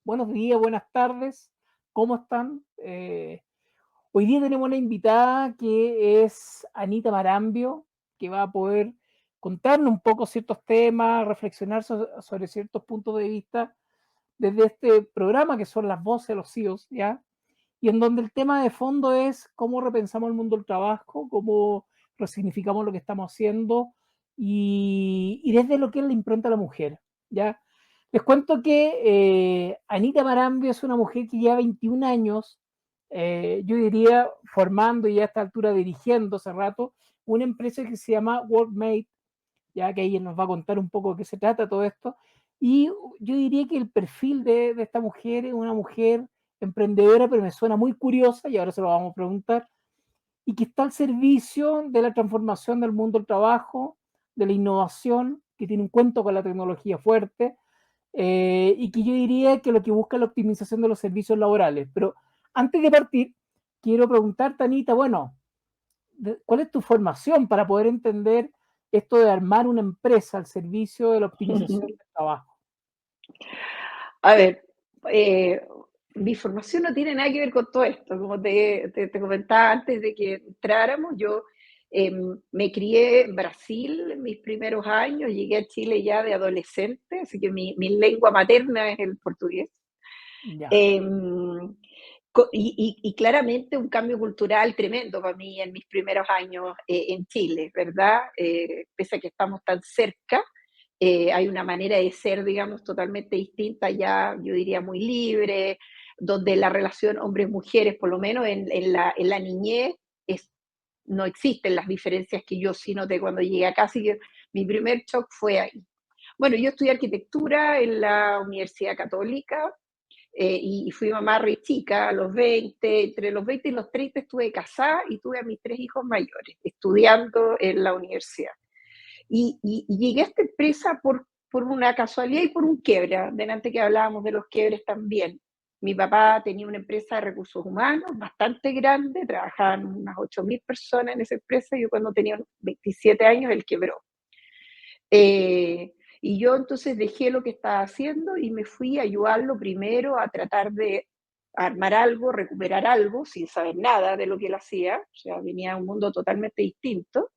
buenos días, buenas tardes. ¿Cómo están? Hoy día tenemos una invitada que es Anita Marambio, que va a poder contarnos un poco ciertos temas, reflexionar sobre ciertos puntos de vista desde este programa que son las voces de los CEOs, ¿ya? Y en donde el tema de fondo es cómo repensamos el mundo del trabajo, cómo resignificamos lo que estamos haciendo y desde lo que es la impronta de la mujer, ¿ya? Les cuento que Anita Marambio es una mujer que lleva 21 años, yo diría, formando y a esta altura dirigiendo hace rato una empresa que se llama Workmate, ya que ella nos va a contar un poco de qué se trata todo esto. Y yo diría que el perfil de esta mujer es una mujer emprendedora, pero me suena muy curiosa, y ahora se lo vamos a preguntar, y que está al servicio de la transformación del mundo del trabajo, de la innovación, que tiene un cuento con la tecnología fuerte, y que yo diría que lo que busca es la optimización de los servicios laborales. Pero antes de partir, quiero preguntarte, Anita, bueno, ¿cuál es tu formación para poder entender esto de armar una empresa al servicio de la optimización del trabajo? A ver, eh, mi formación no tiene nada que ver con todo esto. Como te comentaba antes de que entráramos, yo me crié en Brasil en mis primeros años, llegué a Chile ya de adolescente, así que mi lengua materna es el portugués. Ya, Em, y claramente un cambio cultural tremendo para mí en mis primeros años en Chile, ¿verdad? Pese a que estamos tan cerca, hay una manera de ser, digamos, totalmente distinta, ya yo diría muy libre, donde la relación hombres-mujeres, por lo menos en la niñez, es, no existen las diferencias que yo sí noté cuando llegué acá, así que mi primer shock fue ahí. Bueno, yo estudié arquitectura en la Universidad Católica, y fui mamá re chica, a los 20, entre los 20 y los 30 estuve casada y tuve a mis 3 hijos mayores, estudiando en la universidad. Y llegué a esta empresa por una casualidad y por un quiebre, delante que hablábamos de los quiebres también. Mi papá tenía una empresa de recursos humanos bastante grande, trabajaban unas 8.000 personas en esa empresa, y yo cuando tenía 27 años él quebró. Y yo entonces dejé lo que estaba haciendo y me fui a ayudarlo primero a tratar de armar algo, recuperar algo, sin saber nada de lo que él hacía. O sea, venía de un mundo totalmente distinto.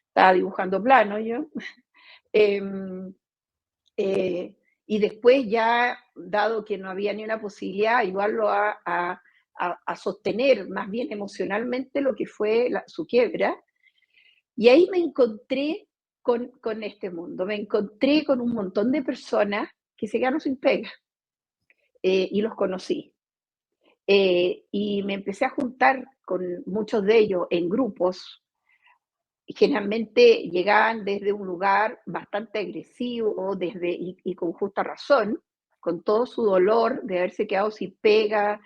Estaba dibujando planos yo. Em, eh, y después ya, dado que no había ni una posibilidad, ayudarlo a sostener más bien emocionalmente lo que fue su quiebra. Y ahí me encontré con este mundo, me encontré con un montón de personas que se quedaron sin pega, y los conocí. Y me empecé a juntar con muchos de ellos en grupos, y generalmente llegaban desde un lugar bastante agresivo y con justa razón, con todo su dolor de haberse quedado sin pega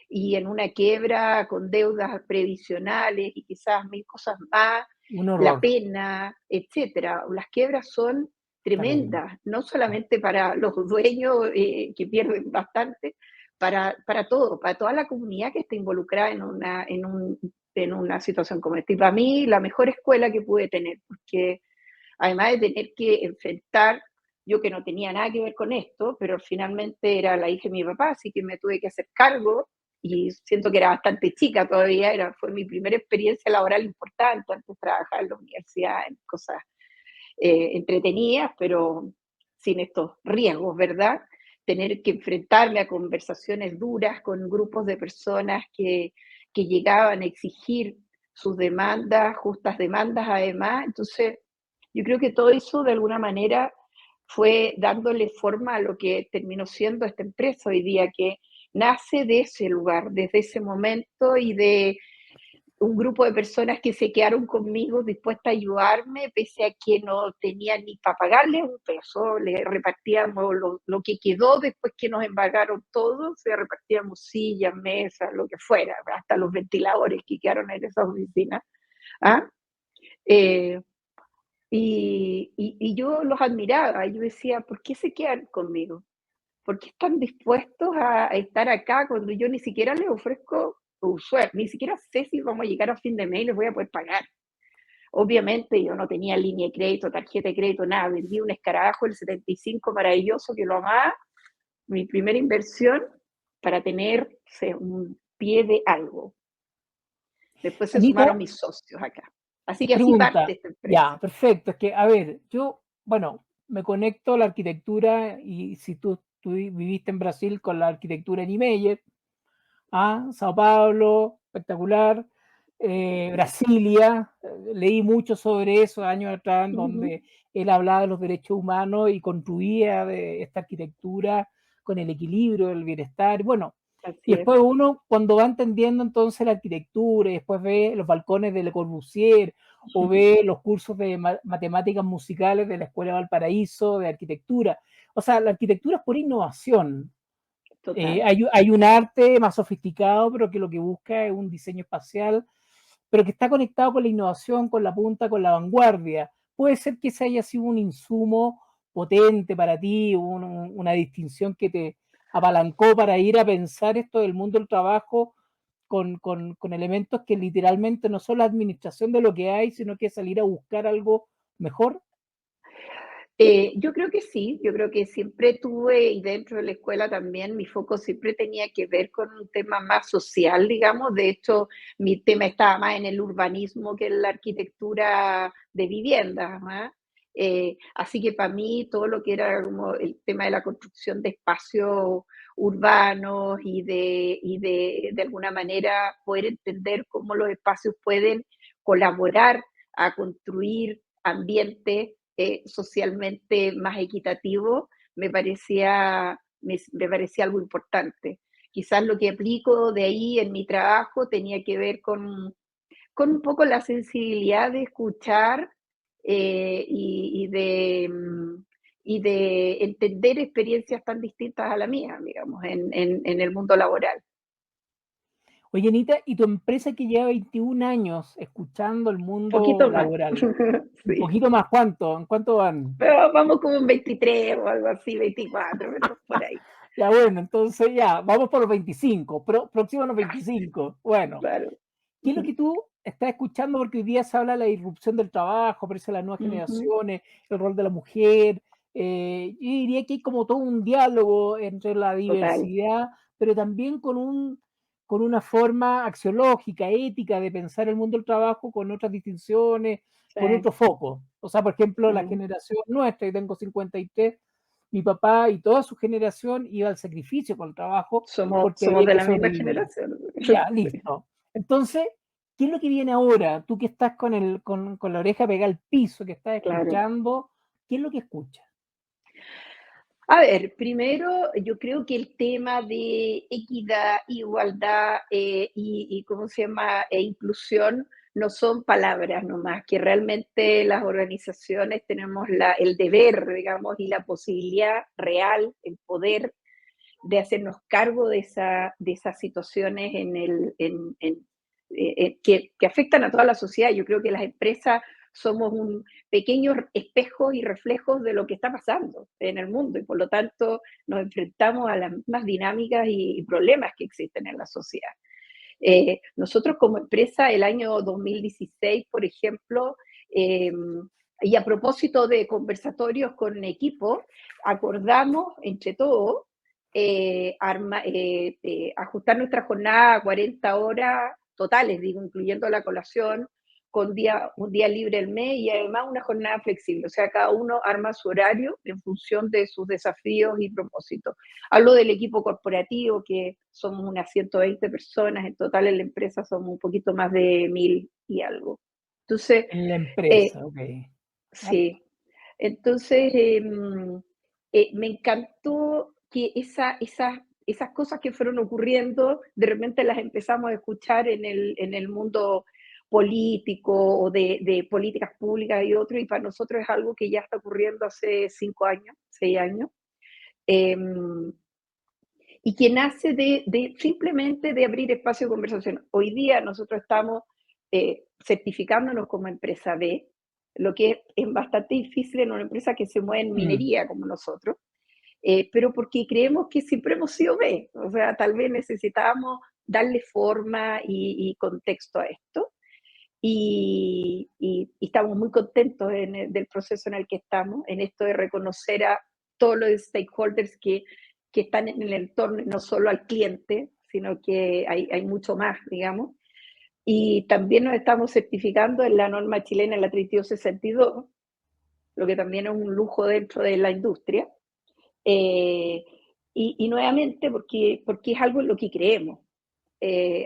y en una quiebra con deudas previsionales y quizás mil cosas más, un la horror, pena, etcétera. Las quiebras son tremendo. tremendas, no solamente para los dueños, que pierden bastante, para todo, para toda la comunidad que está involucrada en una situación como esta. Y para mí, la mejor escuela que pude tener, porque además de tener que enfrentar, yo que no tenía nada que ver con esto, pero finalmente era la hija de mi papá, así que me tuve que hacer cargo, y siento que era bastante chica todavía, fue mi primera experiencia laboral importante. Antes trabajaba en la universidad en cosas entretenidas, pero sin estos riesgos, ¿verdad? Tener que enfrentarme a conversaciones duras con grupos de personas que llegaban a exigir sus demandas, justas demandas además. Entonces, yo creo que todo eso de alguna manera fue dándole forma a lo que terminó siendo esta empresa hoy día, que nace de ese lugar, desde ese momento, y de un grupo de personas que se quedaron conmigo dispuestas a ayudarme, pese a que no tenían ni para pagarles un peso. Le repartíamos lo que quedó después que nos embargaron todo, se repartíamos sillas, mesas, lo que fuera, hasta los ventiladores que quedaron en esa oficina. ¿Ah? Eh, y yo los admiraba, yo decía, ¿por qué se quedan conmigo? ¿Por qué están dispuestos a estar acá cuando yo ni siquiera les ofrezco un sueldo? Ni siquiera sé si vamos a llegar a fin de mes y les voy a poder pagar. Obviamente yo no tenía línea de crédito, tarjeta de crédito, nada. Vendí un escarabajo del 75 maravilloso que lo amaba, mi primera inversión para tener, o sea, un pie de algo. Después se Anita, sumaron mis socios acá. Así que así parte pregunta, esta empresa. ya, perfecto, es que, a ver, yo, bueno, me conecto a la arquitectura y si tú viviste en Brasil con la arquitectura Niemeyer, Sao Paulo, espectacular. Brasilia, leí mucho sobre eso años atrás, en Ujú, donde él hablaba de los derechos humanos y construía de esta arquitectura con el equilibrio, el bienestar. Bueno, y así es. después uno, cuando va entendiendo entonces la arquitectura y después ve los balcones de Le Corbusier o ve los cursos de matemáticas musicales de la Escuela Valparaíso, de arquitectura. O sea, la arquitectura es por innovación, Total. hay un arte más sofisticado, pero que lo que busca es un diseño espacial, pero que está conectado con la innovación, con la punta, con la vanguardia. Puede ser que ese haya sido un insumo potente para ti, una distinción que te apalancó para ir a pensar esto del mundo del trabajo con elementos que literalmente no son la administración de lo que hay, sino que salir a buscar algo mejor. Yo creo que sí, yo creo que siempre tuve, y dentro de la escuela también, mi foco siempre tenía que ver con un tema más social, digamos. De hecho, mi tema estaba más en el urbanismo que en la arquitectura de viviendas, ¿ah? Así que para mí todo lo que era como el tema de la construcción de espacios urbanos de alguna manera poder entender cómo los espacios pueden colaborar a construir ambientes socialmente más equitativo, me parecía algo importante. Quizás lo que aplico de ahí en mi trabajo tenía que ver con un poco la sensibilidad de escuchar y de entender experiencias tan distintas a la mía, digamos, en el mundo laboral. Oye, Anita, ¿y tu empresa que lleva 21 años escuchando el mundo Poquito más, laboral? Un sí. poquito más, ¿cuánto? ¿En cuánto van? Pero vamos como un 23 o algo así, 24, pero por ahí, Ya, bueno, entonces ya, vamos por los 25, próximo a los 25. Bueno, claro. ¿qué es lo que tú estás escuchando? Porque hoy día se habla de la irrupción del trabajo, aparecen las nuevas Ujú, generaciones, el rol de la mujer. Yo diría que hay como todo un diálogo entre la total. diversidad, pero también con una forma axiológica, ética de pensar el mundo del trabajo con otras distinciones, con Sí, otro foco. O sea, por ejemplo, la mm. generación nuestra, yo tengo 53, mi papá y toda su generación iba al sacrificio con el trabajo porque Somos había de que la misma sobrevivir. generación. Ya, Sí, listo. Entonces, ¿qué es lo que viene ahora? Tú que estás con la oreja pegada al piso, que estás claro. escuchando, ¿qué es lo que escuchas? A ver, primero, yo creo que el tema de equidad, igualdad ¿cómo se llama? Inclusión no son palabras nomás, que realmente las organizaciones tenemos el deber, digamos, y la posibilidad real, el poder de hacernos cargo de esas situaciones que afectan a toda la sociedad. Yo creo que las empresas somos un pequeños espejos y reflejos de lo que está pasando en el mundo y por lo tanto nos enfrentamos a las mismas dinámicas y problemas que existen en la sociedad. Nosotros como empresa el año 2016, por ejemplo, eh, y a propósito de conversatorios con equipo, acordamos entre todos ajustar nuestra jornada a 40 horas totales, digo, incluyendo la colación, con un día libre al mes y además una jornada flexible. O sea, cada uno arma su horario en función de sus desafíos y propósitos. Hablo del equipo corporativo, que somos unas 120 personas, en total en la empresa somos un poquito más de 1000 y algo. Entonces, En la eh, empresa, ok. sí, entonces me encantó que esas cosas que fueron ocurriendo, de repente las empezamos a escuchar en el mundo político o de políticas públicas y otro, y para nosotros es algo que ya está ocurriendo hace 5 años, 6 años. Em, y que nace simplemente de abrir espacio de conversación. Hoy día nosotros estamos certificándonos como empresa B, lo que es bastante difícil en una empresa que se mueve en Mm. minería como nosotros, pero porque creemos que siempre hemos sido B, o sea, tal vez necesitábamos darle forma y contexto a esto. Y estamos muy contentos del proceso en el que estamos, en esto de reconocer a todos los stakeholders que que están en el entorno, no solo al cliente, sino que hay mucho más, digamos. Y también nos estamos certificando en la norma chilena, en la 3262, lo que también es un lujo dentro de la industria. Y nuevamente porque es algo en lo que creemos.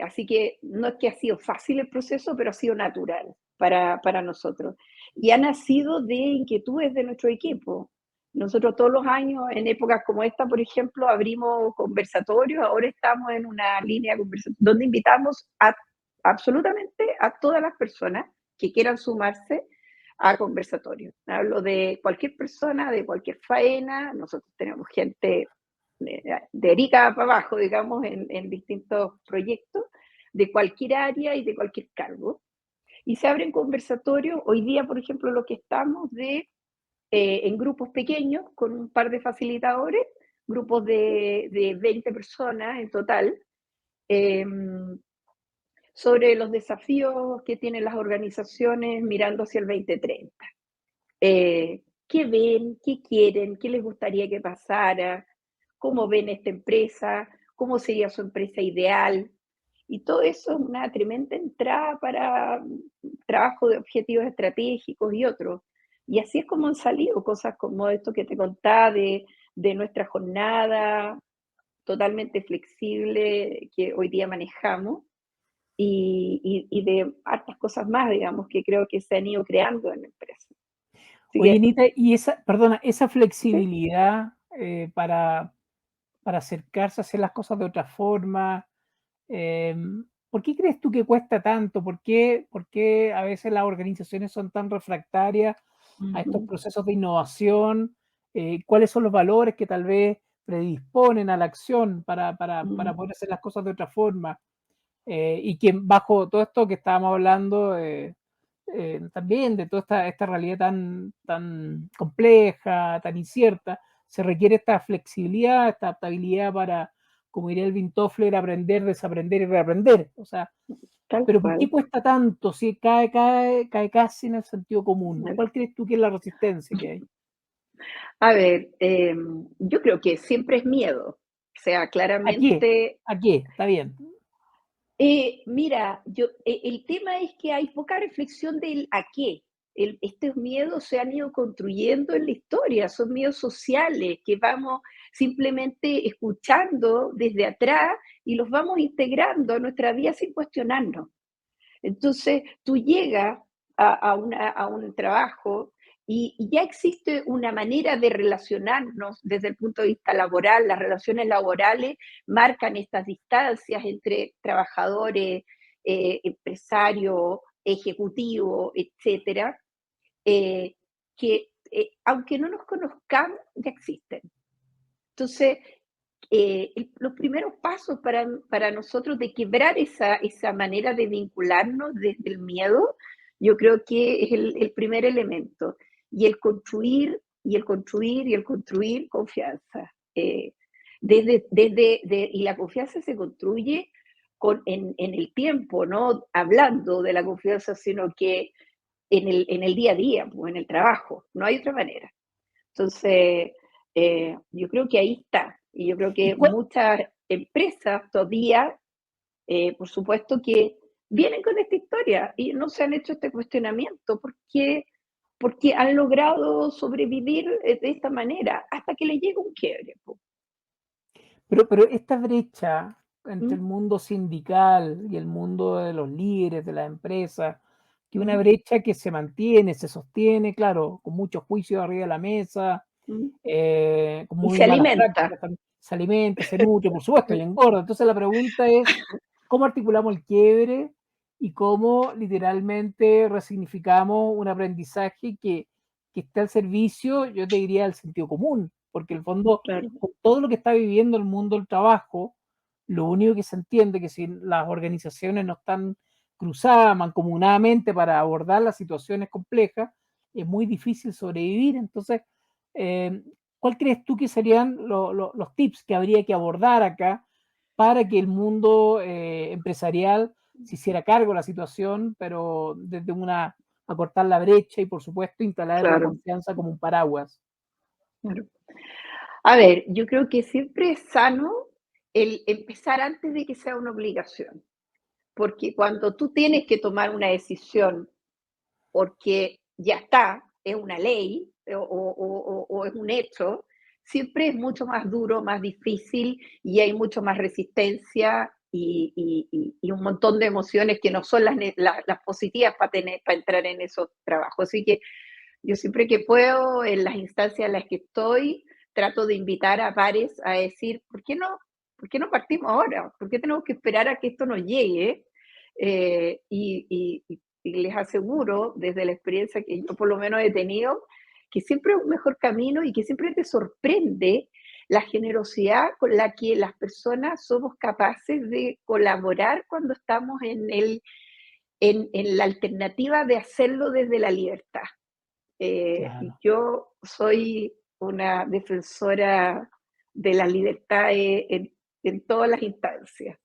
Así que no es que ha sido fácil el proceso, pero ha sido natural para nosotros. Y ha nacido de inquietudes de nuestro equipo. Nosotros todos los años, en épocas como esta, por ejemplo, abrimos conversatorios. Ahora estamos en una línea de conversatorios donde invitamos absolutamente a todas las personas que quieran sumarse a conversatorios. Hablo de cualquier persona, de cualquier faena. Nosotros tenemos gente de Erika para abajo, digamos, en distintos proyectos, de cualquier área y de cualquier cargo. Y se abren conversatorios. Hoy día, por ejemplo, lo que estamos en grupos pequeños, con un par de facilitadores, grupos de 20 personas en total, eh, sobre los desafíos que tienen las organizaciones mirando hacia el 2030. ¿Qué ven? ¿Qué quieren? ¿Qué les gustaría que pasara? ¿Cómo ven esta empresa? ¿Cómo sería su empresa ideal? Y todo eso es una tremenda entrada para trabajo de objetivos estratégicos y otros. Y así es como han salido cosas como esto que te contaba de nuestra jornada totalmente flexible que hoy día manejamos y de hartas cosas más, digamos, que creo que se han ido creando en la empresa. Así Oye, que, Anita, y esa sí. flexibilidad para acercarse a hacer las cosas de otra forma, ¿por qué crees tú que cuesta tanto? ¿Por qué a veces las organizaciones son tan refractarias a estos Uh-huh, procesos de innovación? ¿Cuáles son los valores que tal vez predisponen a la acción para uh-huh, poder hacer las cosas de otra forma? Y que bajo todo esto que estábamos hablando, también de toda esta realidad tan compleja, tan incierta, se requiere esta flexibilidad, esta adaptabilidad para, como diría Elvin Toffler, aprender, desaprender y reaprender. O sea, tal pero ¿por qué cual. cuesta tanto si cae casi en el sentido común? ¿Cuál crees tú que es la resistencia que hay? A ver, yo creo que siempre es miedo. O sea, ¿A qué? claramente, ¿A qué? Está bien. mira, el tema es que hay poca reflexión del a qué. Estos miedos se han ido construyendo en la historia, son miedos sociales que vamos simplemente escuchando desde atrás y los vamos integrando a nuestra vida sin cuestionarnos. Entonces, tú llegas a un trabajo y ya existe una manera de relacionarnos desde el punto de vista laboral. Las relaciones laborales marcan estas distancias entre trabajadores, empresarios, ejecutivos, etcétera, eh, que aunque no nos conozcamos, ya existen. Entonces, los primeros pasos para nosotros de quebrar esa manera de vincularnos desde el miedo, yo creo que es el primer elemento. Y el construir, y el construir, y el construir confianza. Y la confianza se construye en el tiempo, no hablando de la confianza, sino que en el día a día, pues, en el trabajo. No hay otra manera. Entonces, yo creo que ahí está. Y yo creo ¿Y que cuál, muchas empresas todavía, por supuesto que vienen con esta historia y no se han hecho este cuestionamiento porque han logrado sobrevivir de esta manera hasta que les llega un quiebre. Po. pero esta brecha entre ¿Mm? el mundo sindical y el mundo de los líderes de las empresas, que una ¿Mm? brecha que se mantiene, se sostiene, claro, con muchos juicios arriba de la mesa, ¿Mm? con Y muy se malas alimenta. prácticas también, se alimenta, se nutre, por supuesto, y engorda. Entonces la pregunta es, ¿cómo articulamos el quiebre y cómo literalmente resignificamos un aprendizaje que esté al servicio, yo te diría, del sentido común? Porque en el fondo, Claro, con todo lo que está viviendo el mundo del trabajo, lo único que se entiende que si las organizaciones no están cruzadas mancomunadamente para abordar las situaciones complejas, es muy difícil sobrevivir. Entonces, eh, ¿cuál crees tú que serían los tips que habría que abordar acá para que el mundo empresarial se hiciera cargo de la situación, pero desde una acortar la brecha y por supuesto instalar la claro, confianza como un paraguas? claro. A ver, yo creo que siempre es sano el empezar antes de que sea una obligación, porque cuando tú tienes que tomar una decisión porque ya está, es una ley o es un hecho, siempre es mucho más duro, más difícil y hay mucho más resistencia y un montón de emociones que no son las positivas para entrar en esos trabajos. Así que yo siempre que puedo, en las instancias en las que estoy, trato de invitar a pares a decir, por qué no partimos ahora? ¿Por qué tenemos que esperar a que esto nos llegue? Y les aseguro, desde la experiencia que yo por lo menos he tenido, que siempre es un mejor camino y que siempre te sorprende la generosidad con la que las personas somos capaces de colaborar cuando estamos en la alternativa de hacerlo desde la libertad. Claro. Yo soy una defensora de la libertad en todas las instancias.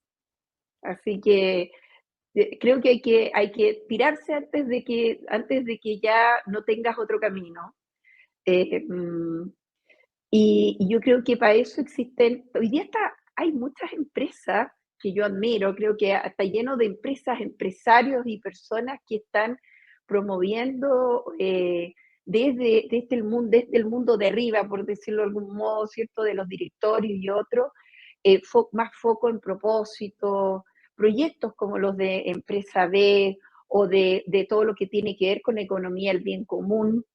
Así que creo que hay que tirarse antes de que ya no tengas otro camino. Eh, mm, y yo creo que para eso hoy día hay muchas empresas que yo admiro, creo que está lleno de empresas, empresarios y personas que están promoviendo desde el mundo de arriba, por decirlo de algún modo, ¿cierto? De los directorios y otros, más foco en propósito, proyectos como los de Empresa B o de todo lo que tiene que ver con economía, el bien común,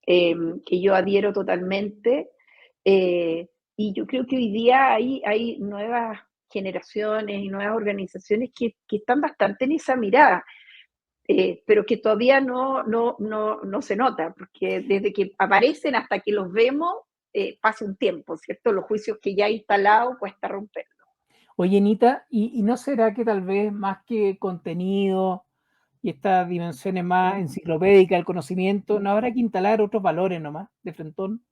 que yo adhiero totalmente. Y yo creo que hoy día hay nuevas generaciones y nuevas organizaciones que están bastante en esa mirada, pero que todavía no se nota, porque desde que aparecen hasta que los vemos, pasa un tiempo, ¿cierto? Los juicios que ya hay instalados cuesta romperlos. Oye, Anita, ¿y no será que tal vez más que contenido y estas dimensiones más enciclopédicas del conocimiento, no habrá que instalar otros valores nomás de frentón?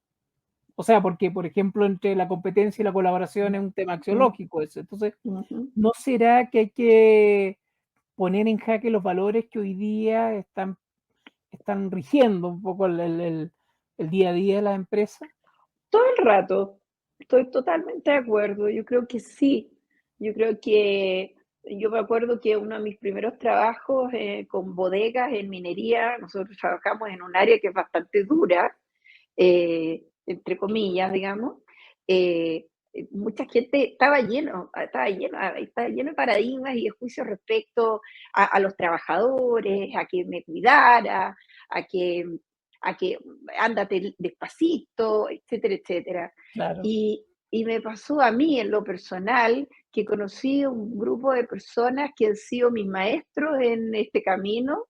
O sea, porque, por ejemplo, entre la competencia y la colaboración es un tema Mm, axiológico ese. Entonces, ujú. ¿no será que hay que poner en jaque los valores que hoy día están rigiendo un poco el día a día de las empresas? Todo el rato, estoy totalmente de acuerdo, yo creo que sí, yo creo que yo me acuerdo que uno de mis primeros trabajos con bodegas en minería, nosotros trabajamos en un área que es bastante dura, entre comillas, digamos, mucha gente estaba lleno de paradigmas y de juicios respecto a los trabajadores, a que me cuidara, a que, a que ándate despacito, etcétera, etcétera. Claro. Y me pasó a mí en lo personal que conocí un grupo de personas que han sido mis maestros en este camino,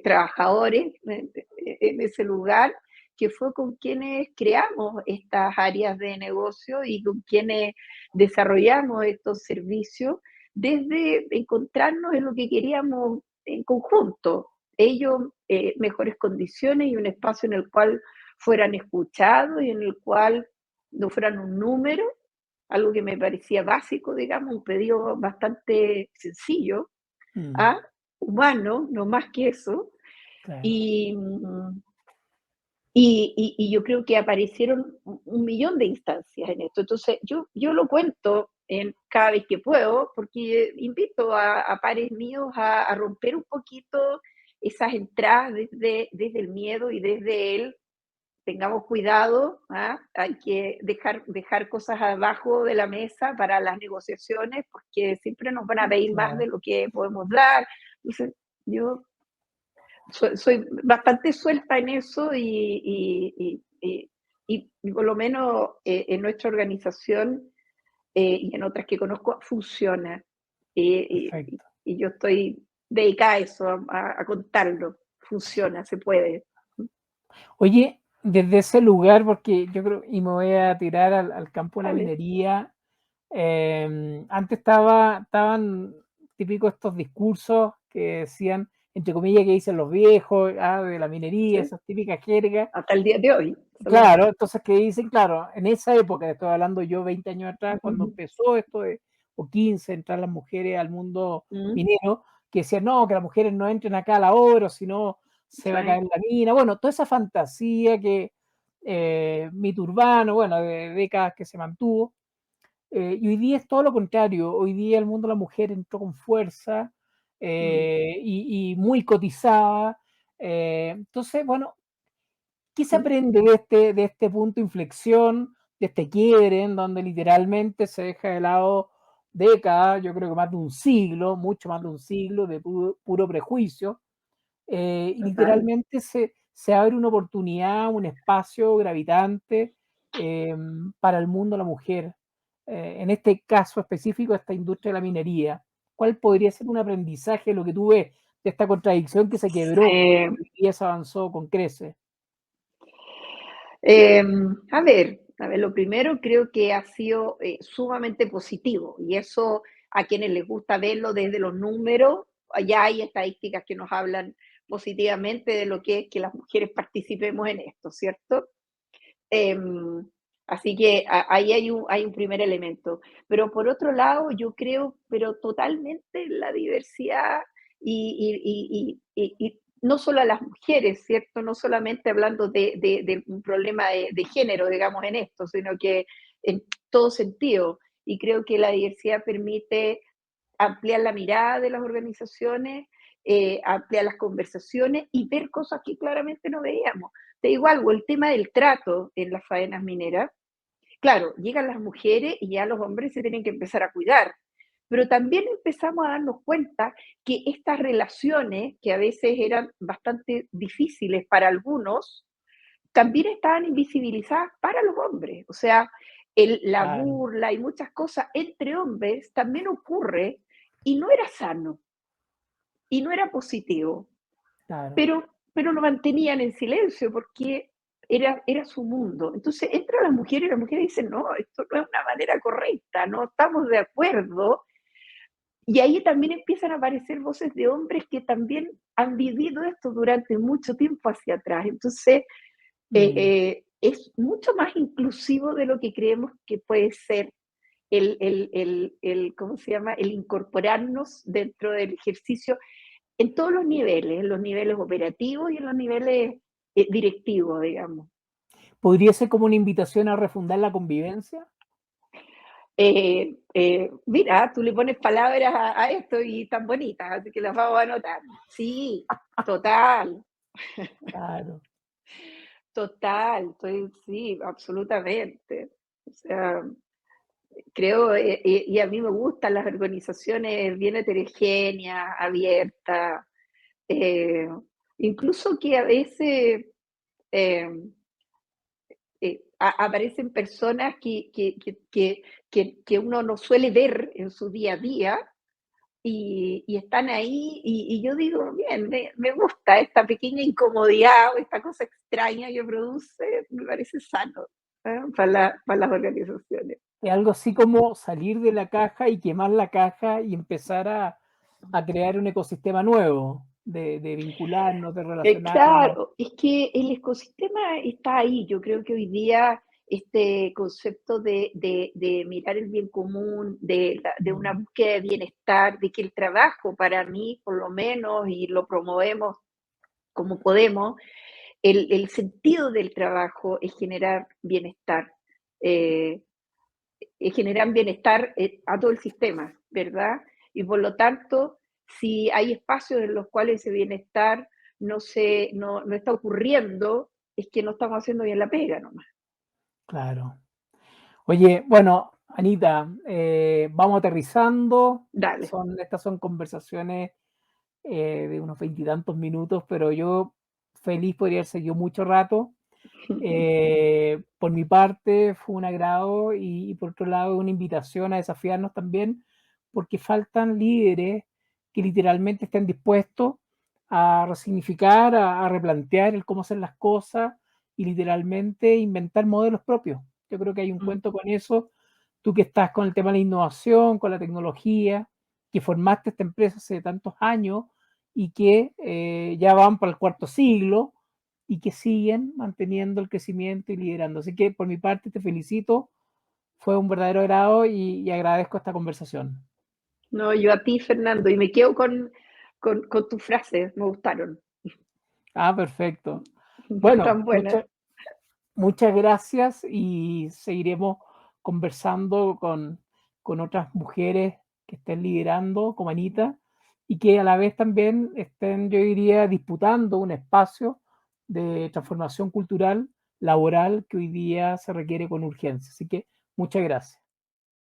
trabajadores en ese lugar, que fue con quienes creamos estas áreas de negocio y con quienes desarrollamos estos servicios desde encontrarnos en lo que queríamos en conjunto. Ellos, mejores condiciones y un espacio en el cual fueran escuchados y en el cual no fueran un número, algo que me parecía básico, digamos, un pedido bastante sencillo, Mm, ¿ah? Humano, no más que eso. claro. Y, mm, y yo creo que aparecieron un millón de instancias en esto. Entonces, yo lo cuento cada vez que puedo, porque invito a pares míos a romper un poquito esas entradas desde el miedo y desde el tengamos cuidado, ¿ah? Hay que dejar cosas abajo de la mesa para las negociaciones, porque siempre nos van a pedir más de Claro. lo que podemos dar. Entonces, yo soy bastante suelta en eso y por lo menos en nuestra organización y en otras que conozco funciona. Perfecto. Y yo estoy dedicada a eso, a contarlo. Funciona, se puede. Oye, desde ese lugar, porque yo creo, y me voy a tirar al campo de la Vale. minería, antes estaban típicos estos discursos que decían, entre comillas, que dicen los viejos, de la minería, Sí, esas típicas jergas. hasta el día de hoy. Claro, entonces que dicen, claro, en esa época, estoy hablando yo 20 años atrás, cuando Ujú, empezó esto de, o 15, entrar las mujeres al mundo ujú, minero, que decían, no, que las mujeres no entren acá a la obra, o si no se va a caer sí, la mina. Bueno, toda esa fantasía que mito urbano, bueno, de décadas que se mantuvo. Y hoy día es todo lo contrario. Hoy día el mundo de la mujer entró con fuerza y muy cotizada. Entonces, bueno, ¿qué se aprende de este punto de inflexión, de este quiebre en donde literalmente se deja de lado décadas, yo creo que más de un siglo, mucho más de un siglo de puro prejuicio? Y Total. literalmente se abre una oportunidad, un espacio gravitante para el mundo de la mujer. En este caso específico, esta industria de la minería. ¿Cuál podría ser un aprendizaje de lo que tú ves de esta contradicción que se quebró Eh, y se avanzó con creces? a ver, lo primero creo que ha sido sumamente positivo y eso a quienes les gusta verlo desde los números, ya hay estadísticas que nos hablan positivamente de lo que es que las mujeres participemos en esto, ¿cierto? Em, Así que ahí hay un primer elemento. Pero por otro lado, yo creo, pero totalmente en la diversidad y no solo a las mujeres, ¿cierto? No solamente hablando de un problema de género, digamos, en esto, sino que en todo sentido. Y creo que la diversidad permite ampliar la mirada de las organizaciones, ampliar las conversaciones y ver cosas que claramente no veíamos. Te digo algo, el tema del trato en las faenas mineras, claro, llegan las mujeres y ya los hombres se tienen que empezar a cuidar, pero también empezamos a darnos cuenta que estas relaciones, que a veces eran bastante difíciles para algunos, también estaban invisibilizadas para los hombres. O sea, la Claro, burla y muchas cosas entre hombres también ocurre y no era sano y no era positivo, claro. pero lo mantenían en silencio porque era su mundo. Entonces entran las mujeres dicen, no, esto no es una manera correcta, no estamos de acuerdo. Y ahí también empiezan a aparecer voces de hombres que también han vivido esto durante mucho tiempo hacia atrás. Entonces, Mm. es mucho más inclusivo de lo que creemos que puede ser ¿cómo se llama? El incorporarnos dentro del ejercicio en los niveles operativos y en los niveles directivos, digamos. ¿Podría ser como una invitación a refundar la convivencia? Mira, tú le pones palabras a esto y tan bonitas, así que las vamos a anotar. Sí, total, Claro. total, sí, absolutamente. O sea, creo, y a mí me gustan las organizaciones bien heterogéneas, abiertas, eh, incluso que a veces eh, aparecen personas que uno no suele ver en su día a día y están ahí y yo digo, bien, me gusta esta pequeña incomodidad o esta cosa extraña que produce, me parece sano para las organizaciones. Es algo así como salir de la caja y quemar la caja y empezar a crear un ecosistema nuevo de vincularnos, de relacionarnos. Claro, es que el ecosistema está ahí. Yo creo que hoy día este concepto de mirar el bien común, de una Mm, búsqueda de bienestar, de que el trabajo para mí, por lo menos, y lo promovemos como podemos, el sentido del trabajo es generar bienestar, eh, es generar bienestar a todo el sistema, ¿verdad? Y por lo tanto, si hay espacios en los cuales ese bienestar no está ocurriendo, es que no estamos haciendo bien la pega nomás. claro. Oye, bueno, Anita, vamos aterrizando. Dale. Estas son conversaciones de unos veintitantos minutos, pero yo feliz podría haber seguido mucho rato. Por mi parte fue un agrado y por otro lado una invitación a desafiarnos también, porque faltan líderes que literalmente estén dispuestos a resignificar, a replantear el cómo hacer las cosas y literalmente inventar modelos propios. Yo creo que hay un Mm. cuento con eso. Tú que estás con el tema de la innovación, con la tecnología, que formaste esta empresa hace tantos años y que ya van para el cuarto siglo y que siguen manteniendo el crecimiento y liderando. Así que por mi parte te felicito, fue un verdadero agrado y agradezco esta conversación. No, yo a ti, Fernando, y me quedo con tus frases, me gustaron. Ah, perfecto. Bueno, Tan buenas. Muchas gracias y seguiremos conversando con otras mujeres que estén liderando como Anita y que a la vez también estén, yo diría, disputando un espacio de transformación cultural, laboral, que hoy día se requiere con urgencia. Así que muchas gracias.